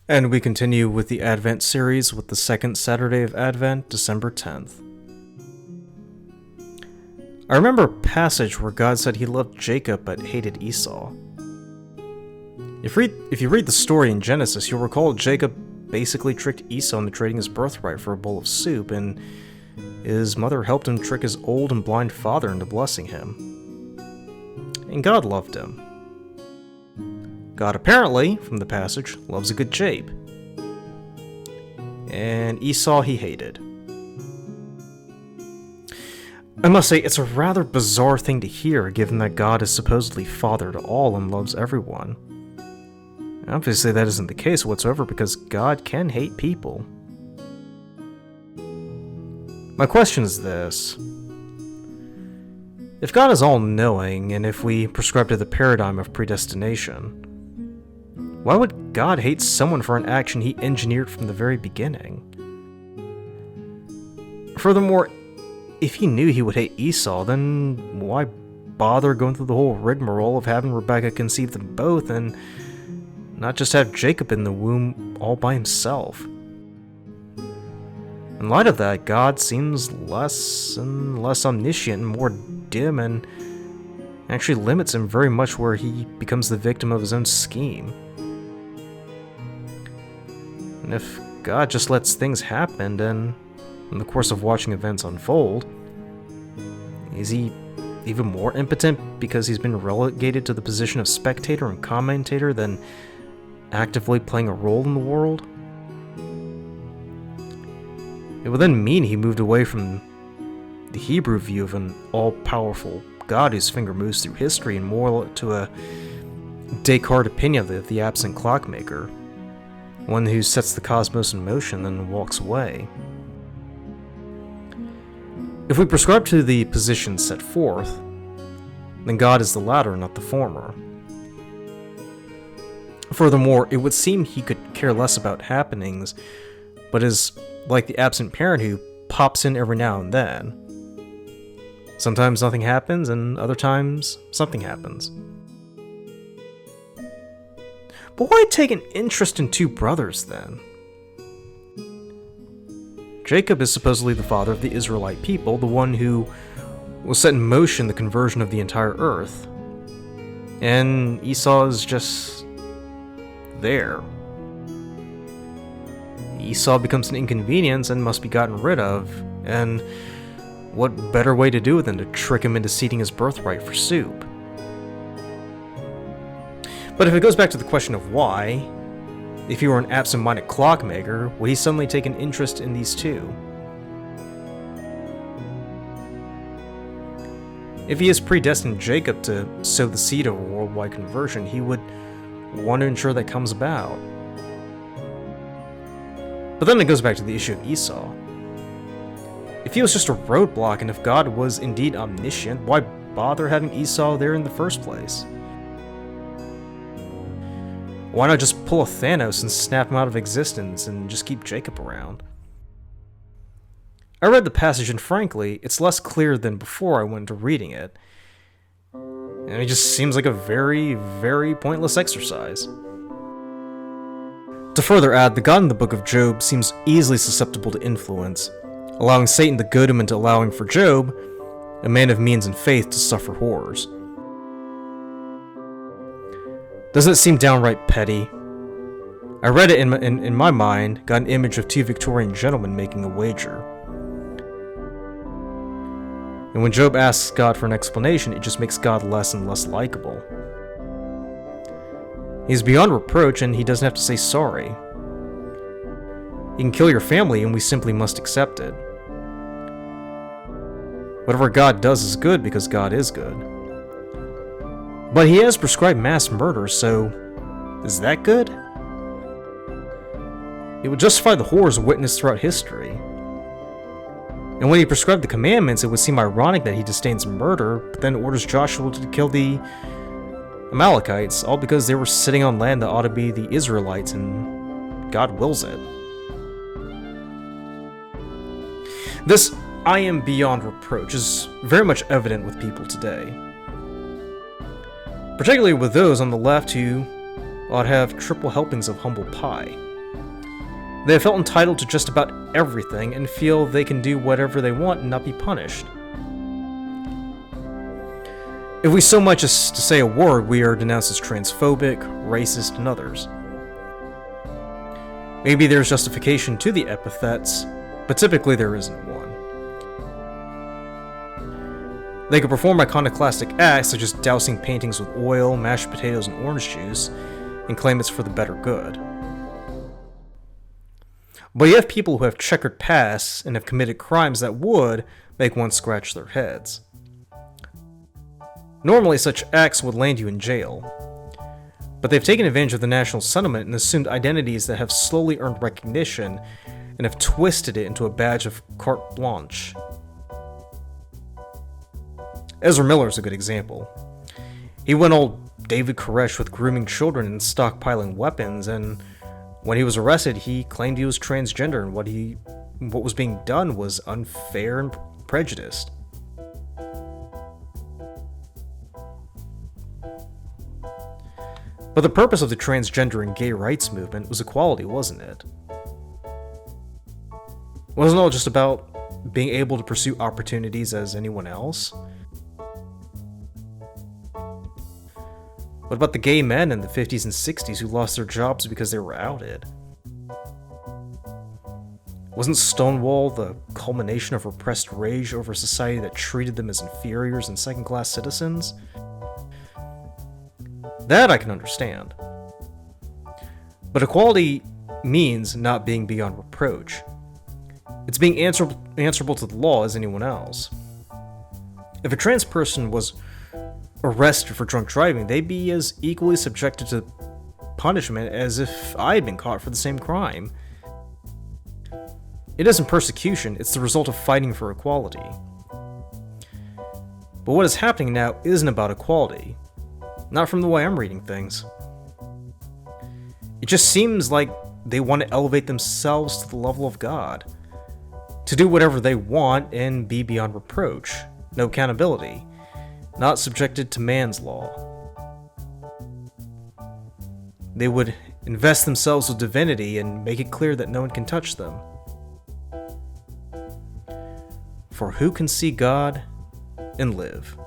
And we continue with the Advent series with the second Saturday of Advent, December 10th. I remember a passage where God said he loved Jacob but hated Esau. If you read the story in Genesis, you'll recall Jacob basically tricked Esau into trading his birthright for a bowl of soup, and his mother helped him trick his old and blind father into blessing him. And God loved him. God apparently, from the passage, loves a good jape. And Esau he hated. I must say, it's a rather bizarre thing to hear, given that God is supposedly father to all and loves everyone. Obviously that isn't the case whatsoever, because God can hate people. My question is this. If God is all-knowing, and if we prescribe to the paradigm of predestination, why would God hate someone for an action he engineered from the very beginning? Furthermore, if he knew he would hate Esau, then why bother going through the whole rigmarole of having Rebekah conceive them both and not just have Jacob in the womb all by himself? In light of that, God seems less and less omniscient and more dim, and actually limits him very much where he becomes the victim of his own scheme. And if God just lets things happen, then in the course of watching events unfold, is he even more impotent because he's been relegated to the position of spectator and commentator than actively playing a role in the world? It would then mean he moved away from the Hebrew view of an all-powerful God whose finger moves through history, and more to a Descartes opinion of the absent clockmaker, one who sets the cosmos in motion then walks away. If we prescribe to the position set forth, then God is the latter, not the former. Furthermore, it would seem he could care less about happenings, but is like the absent parent who pops in every now and then. Sometimes nothing happens, and other times something happens. But why take an interest in two brothers then? Jacob is supposedly the father of the Israelite people, the one who will set in motion the conversion of the entire earth. And Esau is just there. Esau becomes an inconvenience and must be gotten rid of, and what better way to do it than to trick him into ceding his birthright for soup? But if it goes back to the question of why, if he were an absent-minded clockmaker, would he suddenly take an interest in these two? If he has predestined Jacob to sow the seed of a worldwide conversion, he would want to ensure that comes about. But then it goes back to the issue of Esau. If he was just a roadblock, and if God was indeed omniscient, why bother having Esau there in the first place? Why not just pull a Thanos and snap him out of existence and just keep Jacob around? I read the passage, and frankly, it's less clear than before I went into reading it. And it just seems like a very, very pointless exercise. To further add, the God in the book of Job seems easily susceptible to influence, allowing Satan to goad him into allowing for Job, a man of means and faith, to suffer horrors. Doesn't it seem downright petty? I read it in my mind, got an image of two Victorian gentlemen making a wager. And when Job asks God for an explanation, it just makes God less and less likable. He's beyond reproach, and he doesn't have to say sorry. You can kill your family, and we simply must accept it. Whatever God does is good because God is good. But he has prescribed mass murder, so is that good? It would justify the horrors witnessed throughout history. And when he prescribed the commandments, it would seem ironic that he disdains murder, but then orders Joshua to kill the Amalekites, all because they were sitting on land that ought to be the Israelites, and God wills it. This I am beyond reproach is very much evident with people today. Particularly with those on the left who ought to have triple helpings of humble pie. They have felt entitled to just about everything and feel they can do whatever they want and not be punished. If we so much as to say a word, we are denounced as transphobic, racist, and others. Maybe there's justification to the epithets, but typically there isn't one. They could perform iconoclastic acts such as dousing paintings with oil, mashed potatoes, and orange juice, and claim it's for the better good. But you have people who have checkered pasts and have committed crimes that would make one scratch their heads. Normally, such acts would land you in jail, but they've taken advantage of the national sentiment and assumed identities that have slowly earned recognition and have twisted it into a badge of carte blanche. Ezra Miller is a good example. He went old David Koresh with grooming children and stockpiling weapons, and when he was arrested, he claimed he was transgender and what was being done was unfair and prejudiced. But the purpose of the transgender and gay rights movement was equality, wasn't it? Wasn't it all just about being able to pursue opportunities as anyone else? What about the gay men in the 50s and 60s who lost their jobs because they were outed? Wasn't Stonewall the culmination of repressed rage over a society that treated them as inferiors and second-class citizens? That I can understand. But equality means not being beyond reproach. It's being answerable to the law as anyone else. If a trans person was arrested for drunk driving, they'd be as equally subjected to punishment as if I had been caught for the same crime. It isn't persecution, it's the result of fighting for equality. But what is happening now isn't about equality. Not from the way I'm reading things. It just seems like they want to elevate themselves to the level of God. To do whatever they want and be beyond reproach. No accountability. Not subjected to man's law. They would invest themselves with divinity and make it clear that no one can touch them. For who can see God and live?